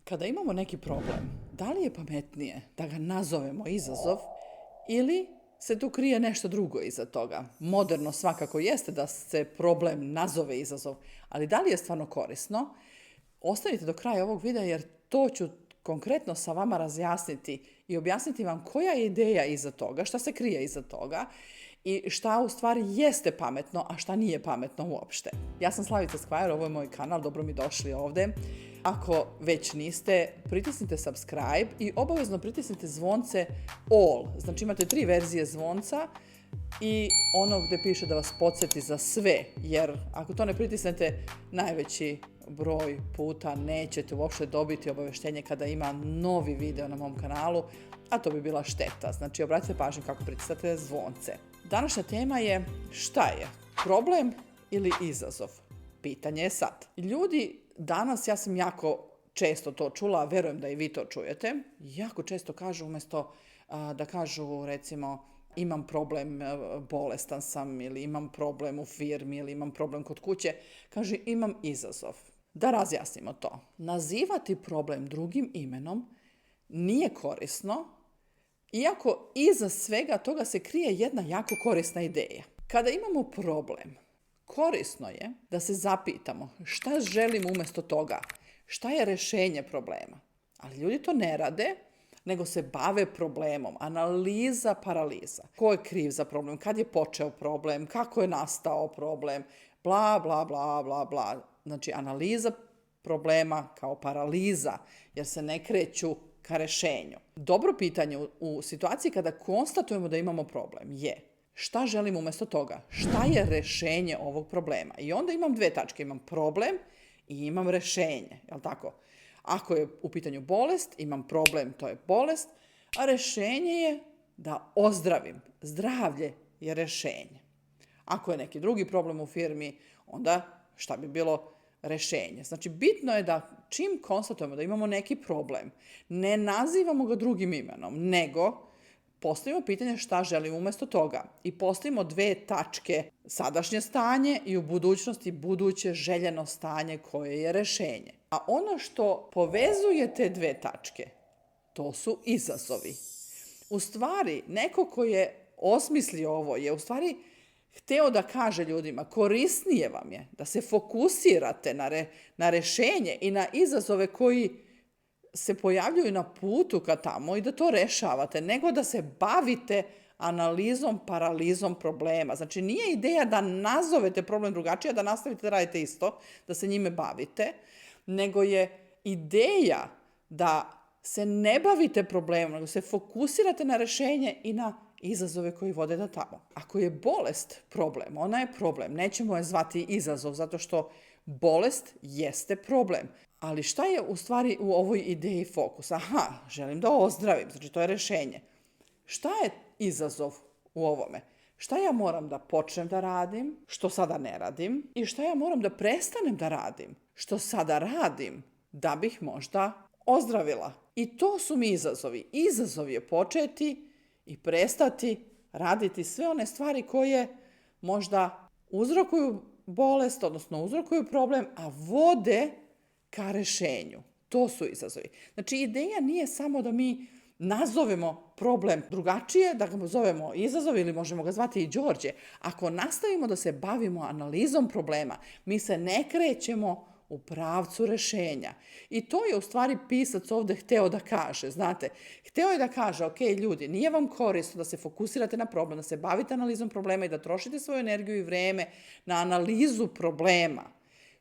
Kada imamo neki problem, da li je pametnije da ga nazovemo izazov ili se tu krije nešto drugo iza toga? Moderno svakako jeste da se problem nazove izazov, ali da li je stvarno korisno? Ostanite do kraja ovog videa jer to ću konkretno sa vama razjasniti i objasniti vam koja je ideja iza toga, šta se krije iza toga i šta u stvari jeste pametno, a šta nije pametno uopšte. Ja sam Slavica Skvajer, ovo je moj kanal, dobro mi došli ovde. Ako već niste, pritisnite subscribe i obavezno pritisnite zvonce all. Znači imate 3 verzije zvonca i ono gde piše da vas podsjeti za sve, jer ako to ne pritisnete, najveći broj puta nećete uopšte dobiti obaveštenje kada ima novi video na mom kanalu, a to bi bila šteta. Znači obratite pažnju kako pritistate zvonce. Današnja tema je šta je problem ili izazov? Pitanje je sad. Ljudi danas, ja sam jako često to čula, a verujem da i vi to čujete, jako često kažu umjesto da kažu recimo imam problem, bolestan sam ili imam problem u firmi ili imam problem kod kuće, kaže imam izazov. Da razjasnimo to. Nazivati problem drugim imenom nije korisno, iako iza svega toga se krije jedna jako korisna ideja. Kada imamo problem, korisno je da se zapitamo šta želim umjesto toga, šta je rješenje problema. Ali ljudi to ne rade, nego se bave problemom. Analiza, paraliza. Ko je kriv za problem, kad je počeo problem, kako je nastao problem, bla, bla, bla, bla, bla. Znači, analiza problema kao paraliza, jer se ne kreću ka rješenju. Dobro pitanje u situaciji kada konstatujemo da imamo problem je šta želim umjesto toga? Šta je rješenje ovog problema? I onda imam 2 tačke. Imam problem i imam rješenje. Jel' tako? Ako je u pitanju bolest, imam problem, to je bolest, a rješenje je da ozdravim. Zdravlje je rješenje. Ako je neki drugi problem u firmi, onda šta bi bilo rješenje? Znači, bitno je da čim konstatujemo da imamo neki problem, ne nazivamo ga drugim imenom, nego postavimo pitanje šta želimo umjesto toga i postavimo 2 tačke, sadašnje stanje i u budućnosti buduće željeno stanje koje je rješenje. A ono što povezuje te 2 tačke, to su izazovi. U stvari, neko ko je osmislio ovo je u stvari hteo da kaže ljudima, korisnije vam je da se fokusirate na rješenje i na izazove koji se pojavljuju na putu ka tamo i da to rešavate, nego da se bavite analizom, paralizom problema. Znači, nije ideja da nazovete problem drugačije, da nastavite da radite isto, da se njime bavite, nego je ideja da se ne bavite problemom, nego se fokusirate na rješenje i na izazove koji vode do tamo. Ako je bolest problem, ona je problem. Nećemo je zvati izazov, zato što bolest jeste problem. Ali šta je u stvari u ovoj ideji fokus? Aha, želim da ozdravim, znači to je rješenje. Šta je izazov u ovome? Šta ja moram da počnem da radim, što sada ne radim, i šta ja moram da prestanem da radim, što sada radim, da bih možda ozdravila. I to su mi izazovi. Izazov je početi i prestati raditi sve one stvari koje možda uzrokuju bolest, odnosno uzrokuju problem, a vode ka rješenju. To su izazovi. Znači, ideja nije samo da mi nazovemo problem drugačije, da ga zovemo izazov ili možemo ga zvati i Đorđe. Ako nastavimo da se bavimo analizom problema, mi se ne krećemo u pravcu rješenja. I to je u stvari pisac ovde hteo da kaže. Znate, hteo je da kaže, ok, ljudi, nije vam korisno da se fokusirate na problem, da se bavite analizom problema i da trošite svoju energiju i vreme na analizu problema.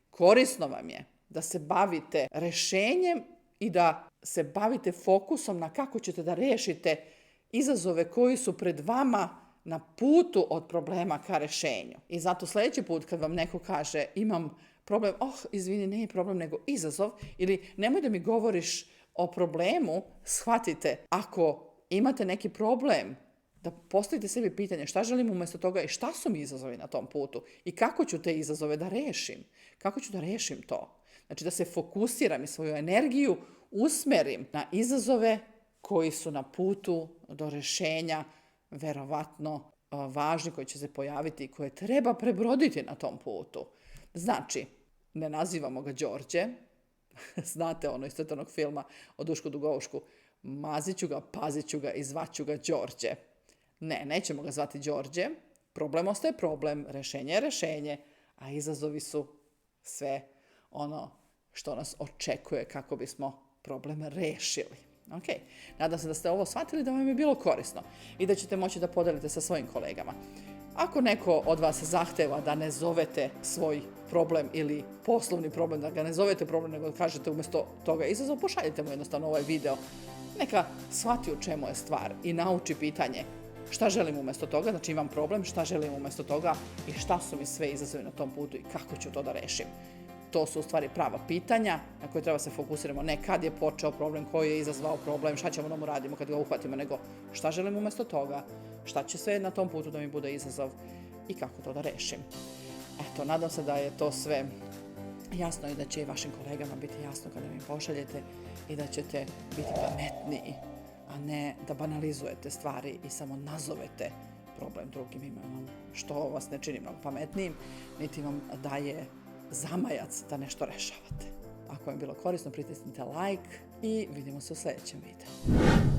Korisno vam je da se bavite rješenjem i da se bavite fokusom na kako ćete da rešite izazove koji su pred vama na putu od problema ka rješenju. I zato sljedeći put kad vam neko kaže imam problem, izvini, nije problem nego izazov, ili nemoj da mi govoriš o problemu, shvatite, ako imate neki problem, da postavite sebi pitanje šta želim umjesto toga i šta su mi izazovi na tom putu i kako ću te izazove da rešim. Kako ću da rešim to? Znači da se fokusiram i svoju energiju usmerim na izazove koji su na putu do rješenja verovatno važni, koji će se pojaviti i koje treba prebroditi na tom putu. Znači, ne nazivamo ga Đorđe, Znate ono iz crtanog filma o Dušku Dugovšku. Mazit ću ga, pazit ću ga i zvaću ga Đorđe. Ne, nećemo ga zvati Đorđe. Problem ostaje problem, rešenje je rešenje, a izazovi su sve ono što nas očekuje kako bismo problem rešili. Ok, nadam se da ste ovo shvatili, da vam je bilo korisno i da ćete moći da podelite sa svojim kolegama. Ako neko od vas zahteva da ne zovete svoj problem ili poslovni problem, da ga ne zovete problem, nego da kažete umjesto toga izazov, pošaljite mu jednostavno ovaj video. Neka shvati u čemu je stvar i nauči pitanje šta želim umjesto toga, znači imam problem, šta želim umjesto toga i šta su mi sve izazovi na tom putu i kako ću to da rešim. To su u stvari prava pitanja na koje treba se fokusiramo, ne kad je počeo problem, koji je izazvao problem, šta ćemo da mu radimo kad ga uhvatimo, nego šta želim umjesto toga, šta će sve na tom putu da mi bude izazov i kako to da rešim. Eto, nadam se da je to sve jasno i da će i vašim kolegama biti jasno kada mi pošaljete i da ćete biti pametniji, a ne da banalizujete stvari i samo nazovete problem drugim imenom, što vas ne čini mnogo pametnijim, niti vam daje zamajac da nešto rešavate. Ako vam je bilo korisno, pritisnite like i vidimo se u sljedećem videu.